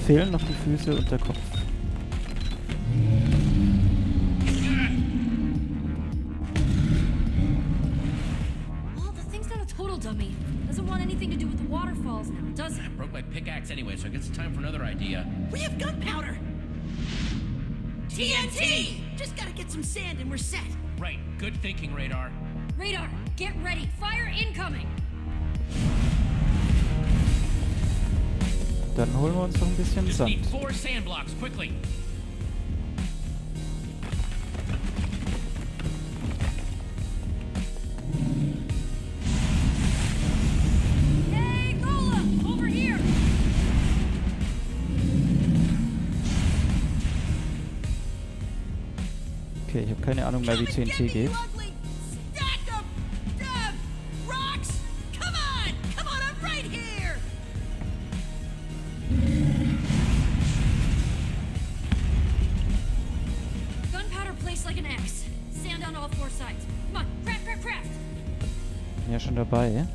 Fehlen noch die Füße und der Kopf. Well, the thing's not a total dummy. Doesn't want anything to do with the waterfalls now, does it? I broke my pickaxe anyway, so I guess it's time for another idea. We have gunpowder! TNT! Just gotta get some sand and we're set. Right, good thinking, Radar. Radar, get ready. Fire incoming. Dann holen wir uns noch ein bisschen Just Sand. need 4 sand blocks, quickly. Hey, Gola, over here. Okay, ich habe keine Ahnung mehr, wie TNT geht. Bin ja schon dabei.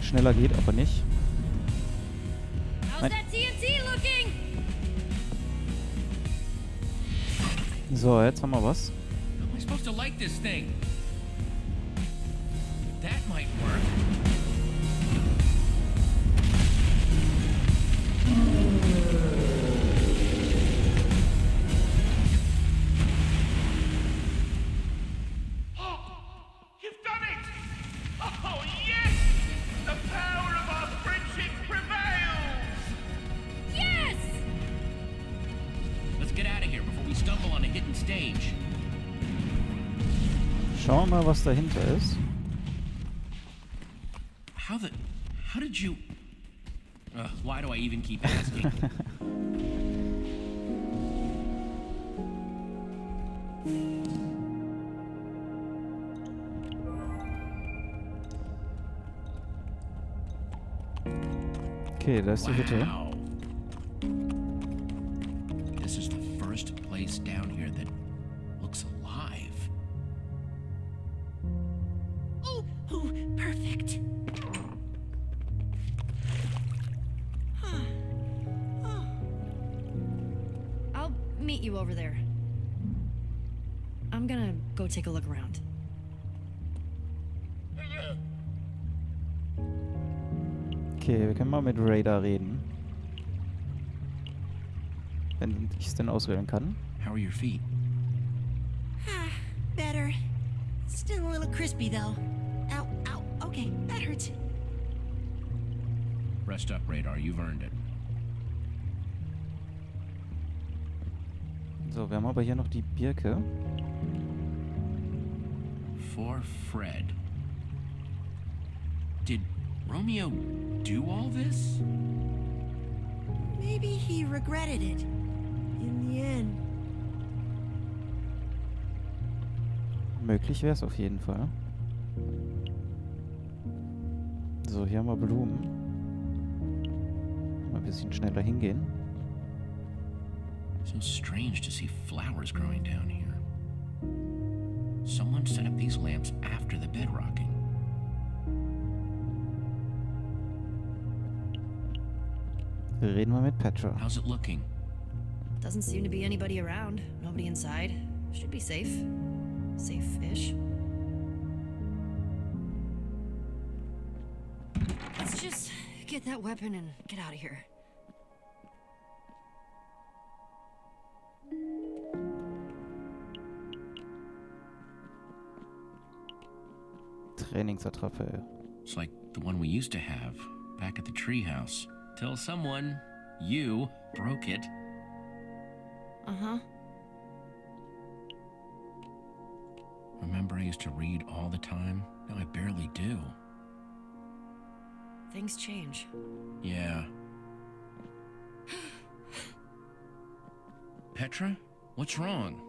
Schneller geht aber nicht. Nein. So, jetzt haben wir was. How am I supposed to light this thing? That might work. Schauen wir mal, was dahinter ist. How did you... why do I even keep asking? Okay, da ist die Hütte. Wow. This is the first place down here that looks alive. Oh, perfect. I'll meet you over there. I'm gonna go take a look around. Okay, wir können mal mit Radar reden. Wenn ich es denn auswählen kann. How are your feet? Better. Still a little crispy though. Ow, ow. Okay, that hurts. Rest up, Radar. You've earned it. So, wir haben aber hier noch die Birke. For Fred. Did Romeo do all this? Maybe he regretted it. In the end. Möglich wäre es auf jeden Fall. So, hier haben wir Blumen. Mal ein bisschen schneller hingehen. So strange to see flowers growing down here. Someone set up these lamps after the bedrocking. Reden wir mit Petra. How's it looking? Doesn't seem to be anybody around. Nobody inside. Should be safe. Safe-ish. Let's just get that weapon and get out of here. Trainingsattrappe. It's like the one we used to have back at the treehouse. Till someone, you, broke it. Uh-huh. Remember I used to read all the time? Now I barely do. Things change. Yeah. Petra? What's wrong?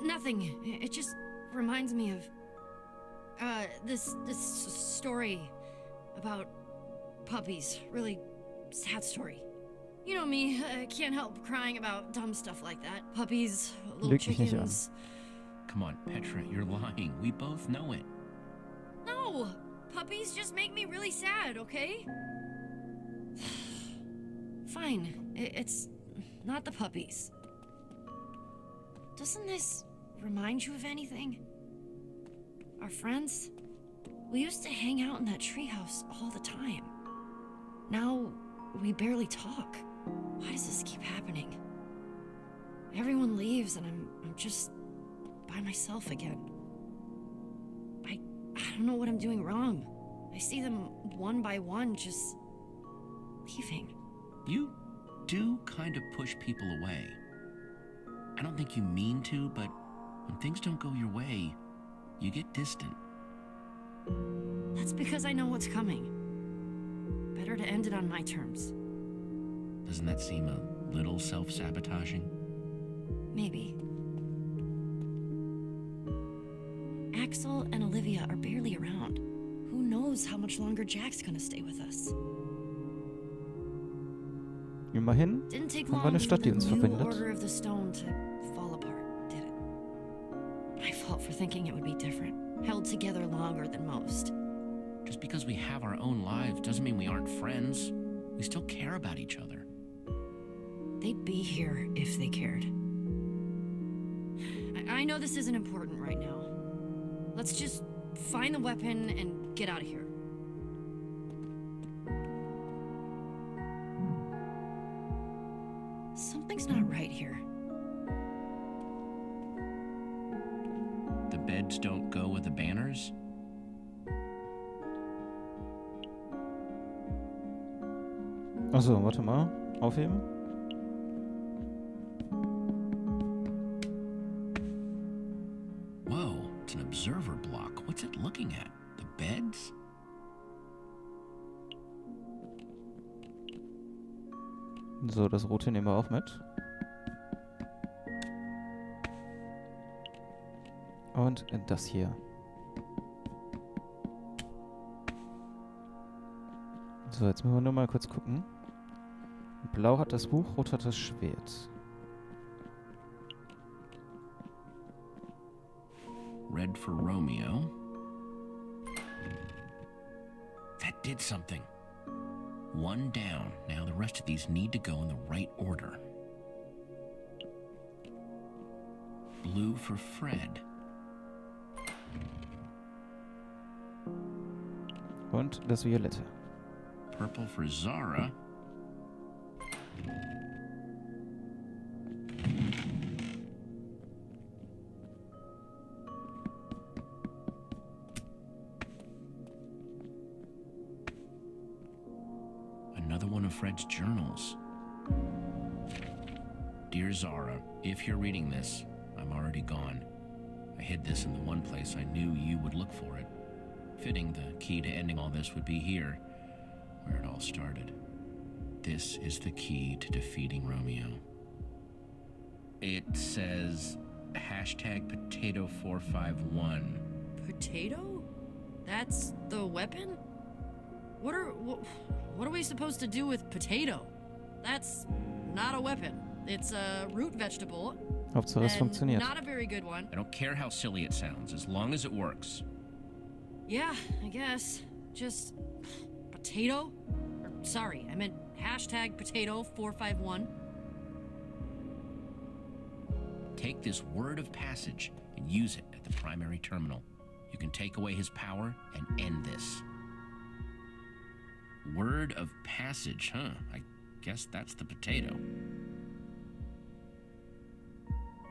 Nothing. It just reminds me of this story about puppies. Really sad story. You know me, I can't help crying about dumb stuff like that. Puppies, little chickens. Come on, Petra, you're lying. We both know it. No! Puppies just make me really sad, okay? Fine, it's not the puppies. Doesn't this remind you of anything? Our friends? We used to hang out in that treehouse all the time. Now, we barely talk. Why does this keep happening? Everyone leaves and I'm just by myself again. I don't know what I'm doing wrong. I see them one by one just leaving. You do kind of push people away. I don't think you mean to, but when things don't go your way, you get distant. That's because I know what's coming. Better to end it on my terms. Doesn't that seem a little self-sabotaging? Maybe. Axel and Olivia are barely around. Who knows how much longer Jack's gonna stay with us? Immerhin Didn't take haben wir long eine for Stadt, die the uns new verbindet. Order of the Stone to fall apart, did it? My fault for thinking it would be different. Held together longer than most. Just because we have our own lives doesn't mean we aren't friends. We still care about each other. They'd be here if they cared. I know this isn't important right now. Let's just find the weapon and get out of here. Something's not right here. The beds don't go with the banners? Achso, warte mal. Aufheben. Whoa, it's an observer block. What's it looking at? The beds? So, das rote nehmen wir auch mit. Und das hier. So, jetzt müssen wir nur mal kurz gucken. Blau hat das Buch, rot hat das Schwert. Red for Romeo. That did something. One down. Now the rest of these need to go in the right order. Blue for Fred. Und das Violette. Purple for Zara. Another one of Fred's journals. Dear Zara, if you're reading this, I'm already gone. I hid this in the one place I knew you would look for it. Fitting the key to ending all this would be here, where it all started. This is the key to defeating Romeo. It says hashtag potato451. Potato? That's the weapon? What are we supposed to do with potato? That's not a weapon. It's a root vegetable. Hauptsache es and funktioniert. Not a very good one. I don't care how silly it sounds, as long as it works. Yeah, I guess. Just potato? Or, sorry, I meant hashtag potato451. Take this word of passage and use it at the primary terminal. You can take away his power and end this. Word of passage, huh? I guess that's the potato.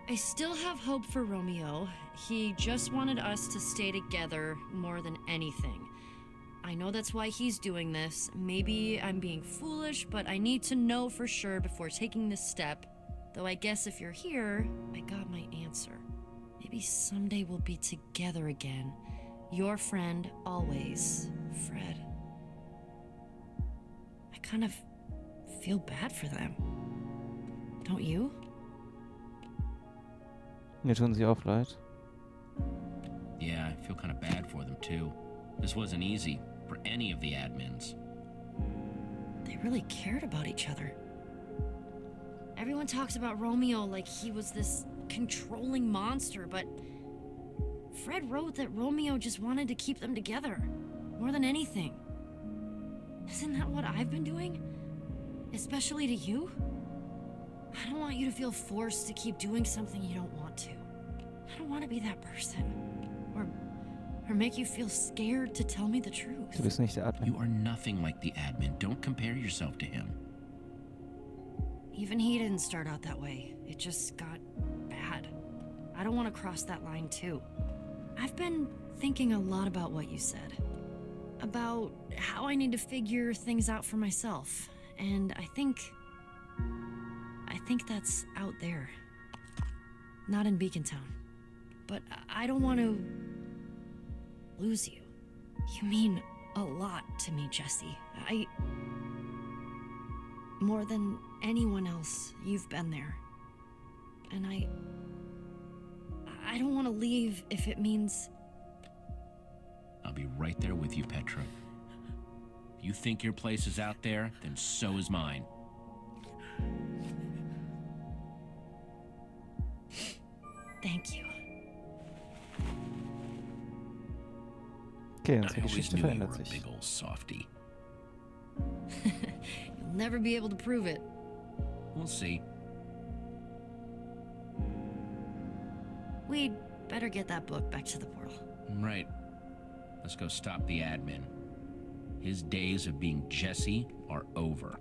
I still have hope for Romeo. He just wanted us to stay together more than anything. I know that's why he's doing this. Maybe I'm being foolish, but I need to know for sure before taking this step. Though I guess if you're here, I got my answer. Maybe someday we'll be together again. Your friend, always, Fred. I kind of feel bad for them. Don't you? Mir tun sie auch leid. Yeah, I feel kind of bad for them too. This wasn't easy for any of the admins. They really cared about each other. Everyone talks about Romeo like he was this controlling monster, but Fred wrote that Romeo just wanted to keep them together. more than anything. Isn't that what I've been doing? Especially to you? I don't want you to feel forced to keep doing something you don't want to. I don't want to be that person. Or make you feel scared to tell me the truth. Du bist nicht der Admin. You are nothing like the admin. Don't compare yourself to him. Even he didn't start out that way. It just got bad. I don't want to cross that line too. I've been thinking a lot about what you said. About how I need to figure things out for myself. And I think that's out there. Not in Beacon Town. But I don't want to lose you. You mean a lot to me, Jesse. More than anyone else, you've been there. And I don't want to leave if it means... I'll be right there with you, Petra. If you think your place is out there, then so is mine. Thank you. Okay, I unsere always Geschichte knew you verändert were a sich. big old softie. You'll never be able to prove it. We'll see. We'd better get that book back to the portal. Right. Let's go stop the admin. His days of being Jesse are over.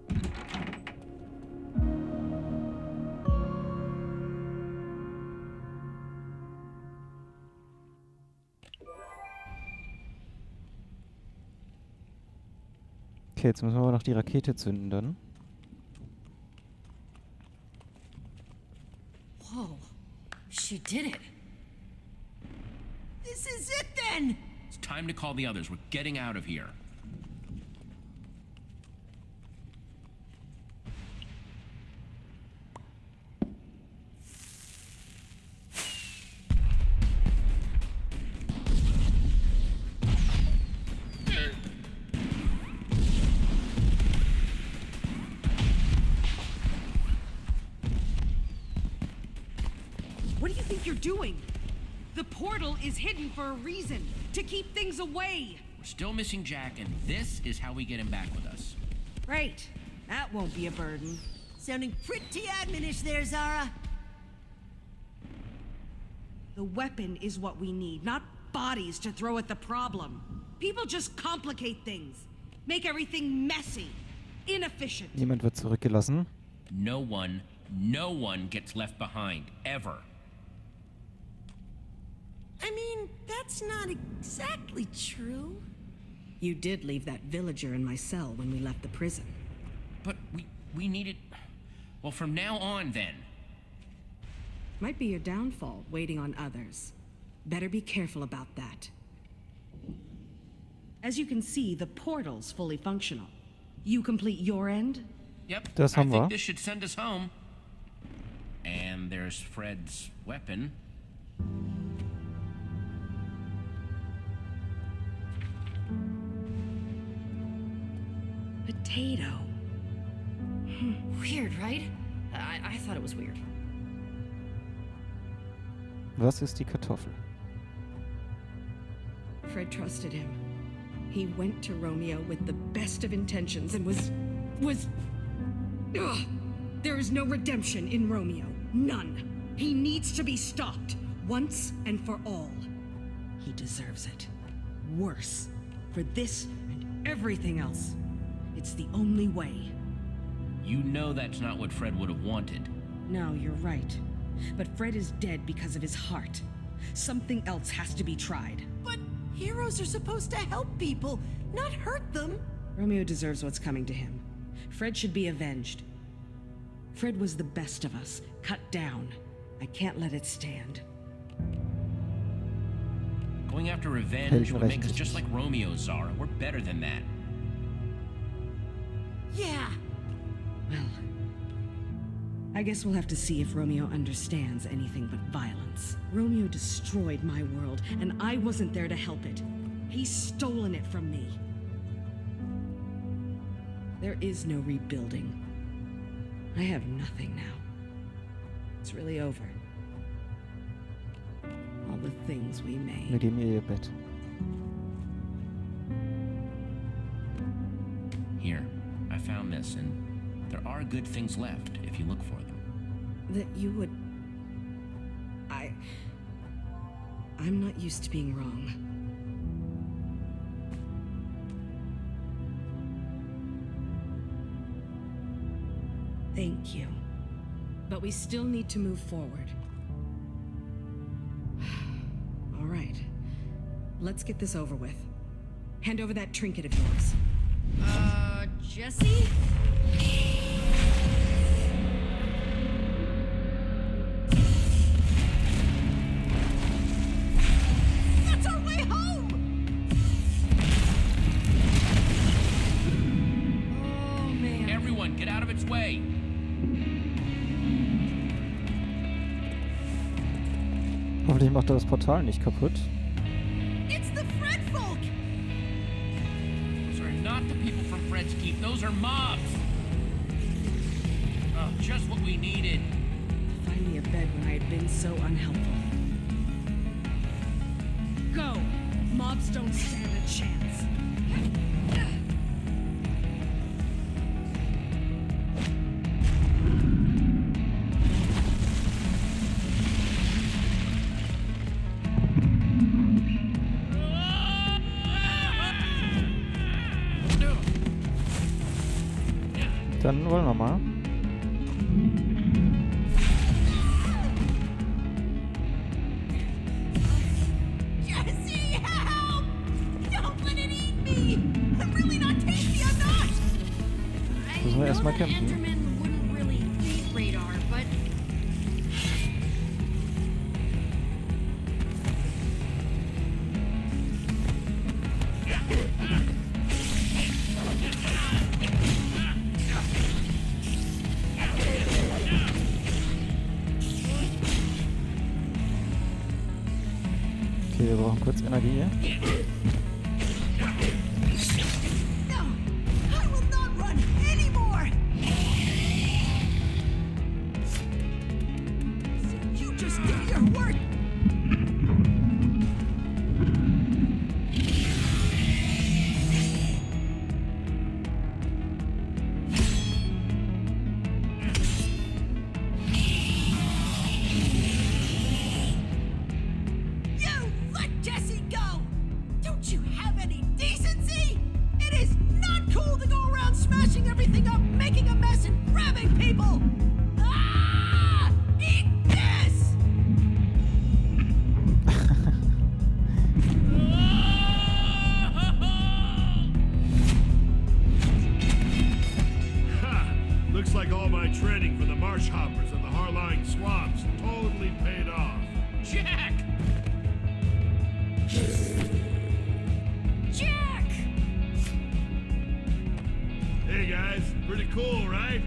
Okay, jetzt müssen wir aber noch die Rakete zünden dann. Whoa. She did it. This is it then! It's time to call the others. We're getting out of here. What do you think you're doing? The portal is hidden for a reason, to keep things away. We're still missing Jack, and this is how we get him back with us. Great. That won't be a burden. Sounding pretty adminish there, Zara. The weapon is what we need, not bodies to throw at the problem. People just complicate things, make everything messy, inefficient. Niemand wird zurückgelassen. No one gets left behind, ever. I mean, that's not exactly true. You did leave that villager in my cell when we left the prison. But we needed... Well, from now on, then. Might be your downfall, waiting on others. Better be careful about that. As you can see, the portal's fully functional. You complete your end? Yep, Das I haben wir. think this should send us home. And there's Fred's weapon. Potato. Weird, right? I thought it was weird. Was ist die Kartoffel? Fred trusted him. He went to Romeo with the best of intentions and was... Ugh. There is no redemption in Romeo. None. He needs to be stopped, once and for all. He deserves it. Worse. For this and everything else. It's the only way. You know that's not what Fred would have wanted. No, you're right. But Fred is dead because of his heart. Something else has to be tried. But heroes are supposed to help people, not hurt them. Romeo deserves what's coming to him. Fred should be avenged. Fred was the best of us, cut down. I can't let it stand. Going after revenge would make us just like Romeo, Zara. We're better than that. Yeah. Well, I guess we'll have to see if Romeo understands anything but violence. Romeo destroyed my world, and I wasn't there to help it. He's stolen it from me. There is no rebuilding. I have nothing now. It's really over. All the things we made. Wir geben ihr ihr Bett. us, and there are good things left if you look for them. That you would... I'm not used to being wrong. Thank you. But we still need to move forward. All right. Let's get this over with. Hand over that trinket of yours. Jesse? That's our way home! Oh, man. Everyone, get out of its way! Hoffentlich macht er das Portal nicht kaputt. It's the Fred folk! Those are not the people from Fred's Keep. Those are mobs! Oh, just what we needed. Find me a bed when I had been so unhelpful. Go! Mobs don't stand a chance. Dann wollen wir mal. Jesse, help! Don't let it eat me! I'm really not tasty, I'm not! Müssen wir erstmal that kämpfen. Enderman wouldn't really feed radar, but Okay, wir brauchen kurz Energie. No! I will not run anymore! You just do your work! You let Jesse go! Don't you have any decency? It is not cool to go around smashing everything up, making a mess, and grabbing people! Ah! Eat this! Ha! Looks like all my training for the marsh hoppers and the Harline swamps totally paid off. Jack! Jack! Hey guys, pretty cool, right?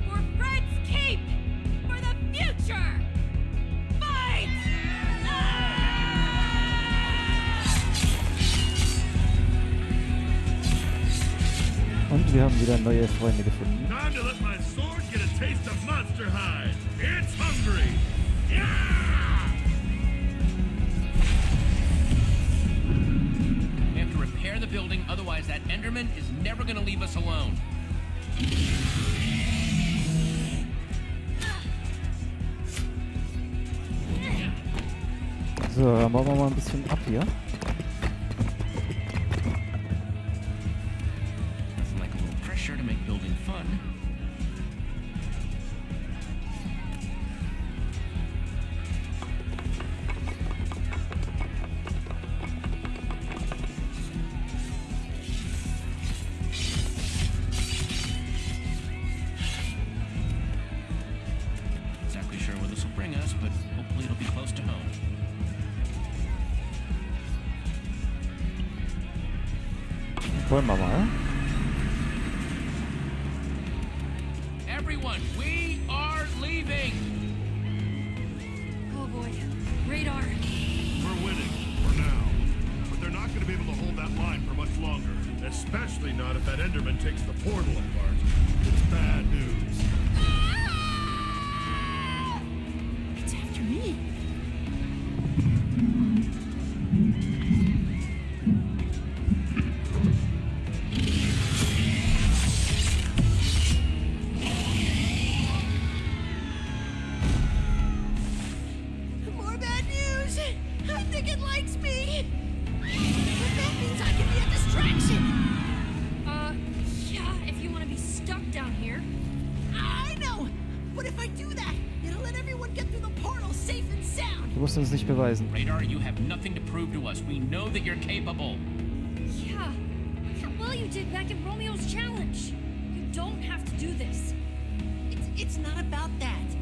For Fred's Keep! For the future! Fight! Und wir haben wieder neue Freunde gefunden. Time to let my sword get a taste of monster hide. It's hungry. Yeah! We have to repair the building, otherwise that Enderman is never gonna leave us alone. So, dann bauen wir mal ein bisschen ab hier. Nothing like a little pressure to make building fun. Exactly sure where this will bring us, but hopefully it'll be close to home. Wollen wir mal. Everyone, we are leaving! Oh boy. Radar. We're winning, for now. But they're not going to be able to hold that line for much longer. Especially not if that Enderman takes the portal apart. It's bad news. It's after me. likes me. But that means I can be a distraction. Yeah, if you want to be stuck down here. I know. But if I do that, it'll let everyone get through the portal safe and sound. Du musst uns nicht beweisen. Radar, you have nothing to prove to us. We know that you're capable. Yeah. Look how well you did back in Romeo's challenge. You don't have to do this. It's not about that.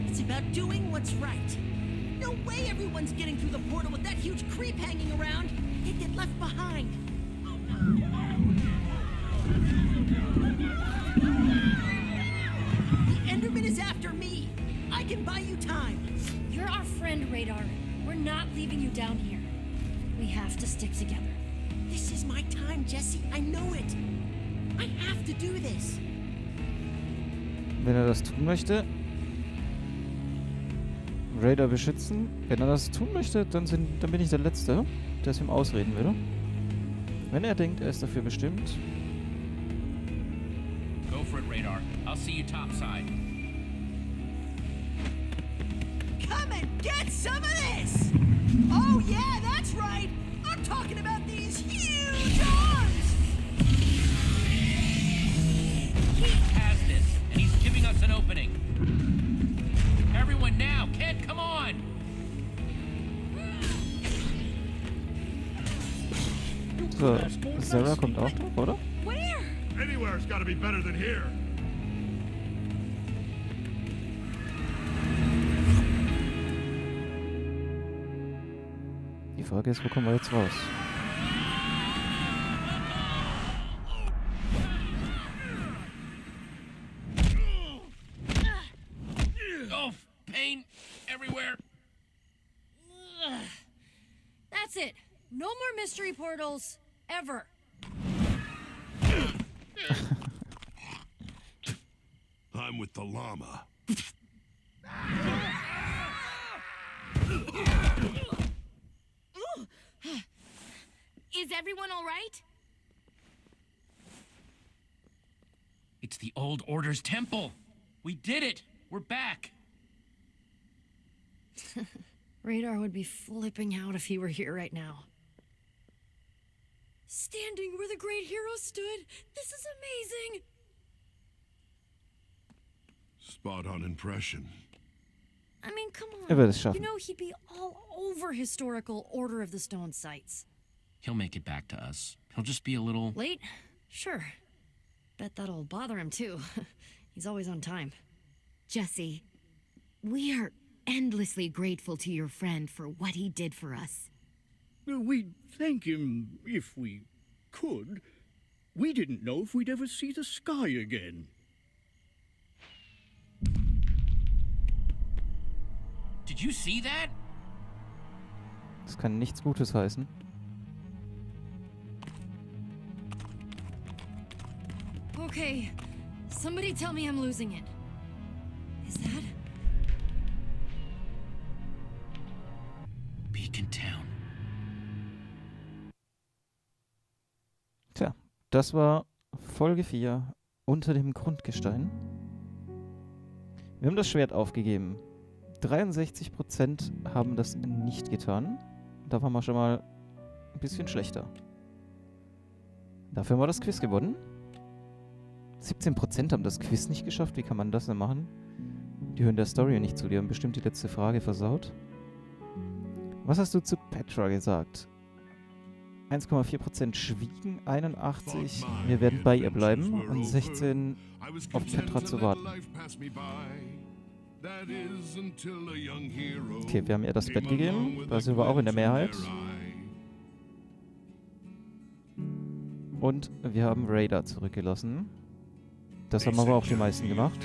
It's about doing what's right. No way everyone's getting through the portal with that huge creep hanging around. They'd get left behind. The Enderman is after me. I can buy you time. You're our friend, Radar. We're not leaving you down here. We have to stick together. This is my time, Jesse. I know it. I have to do this. Wenn er das tun möchte, Radar beschützen. Wenn er das tun möchte, dann bin ich der Letzte, der es ihm ausreden würde. Wenn er denkt, er ist dafür bestimmt. Go for it, Radar. I'll see you topside. Come and get some of this! Oh yeah, that's right! I'm talking about these huge arms! He has this, and he's giving us an opening. Everyone now! Kid, come on! So, Sarah kommt auch noch, oder? Where? Anywhere's gotta be better than here. Die Frage ist, wo kommen wir jetzt raus? Oh, pain everywhere. That's it. No more mystery portals. Ever. I'm with the llama. Is everyone all right? It's the old Order's temple. We did it. We're back. Radar would be flipping out if he were here right now. Standing where the great hero stood. This is amazing. Spot on impression. I mean, come Er wird on. es You schaffen. know he'd be all over historical Order of the Stone sites. He'll make it back to us. He'll just be a little... Late? Sure. Bet that'll bother him too. He's always on time. Jesse, we are endlessly grateful to your friend for what he did for us. We'd thank him if we could. We didn't know if we'd ever see the sky again. Did you see that? Das kann nichts Gutes heißen. Okay, somebody tell me I'm losing it. Is that? Beacon Town. Tja, das war Folge 4 unter dem Grundgestein. Wir haben das Schwert aufgegeben. 63% haben das nicht getan. Da waren wir schon mal ein bisschen schlechter. Dafür haben wir das Quiz gewonnen. 17% haben das Quiz nicht geschafft. Wie kann man das denn machen? Die hören der Story nicht zu. Die haben bestimmt die letzte Frage versaut. Was hast du zu Petra gesagt? 1,4% schwiegen, 81, wir werden bei ihr bleiben und 16 auf Petra zu warten. Okay, wir haben ihr das Bett gegeben, da sind wir auch in der Mehrheit. Und wir haben Radar zurückgelassen. Das haben aber auch die meisten gemacht.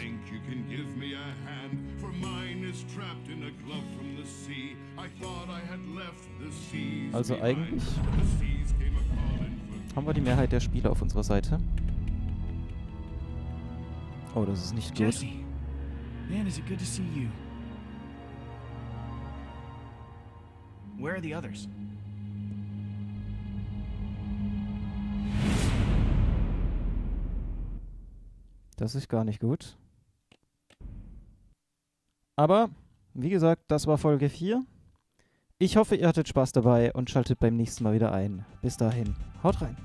Also eigentlich haben wir die Mehrheit der Spieler auf unserer Seite. Oh, das ist nicht gut. Jesse, man, is it good to see you? Where are the others? Das ist gar nicht gut. Aber, wie gesagt, das war Folge 4. Ich hoffe, ihr hattet Spaß dabei und schaltet beim nächsten Mal wieder ein. Bis dahin, haut rein.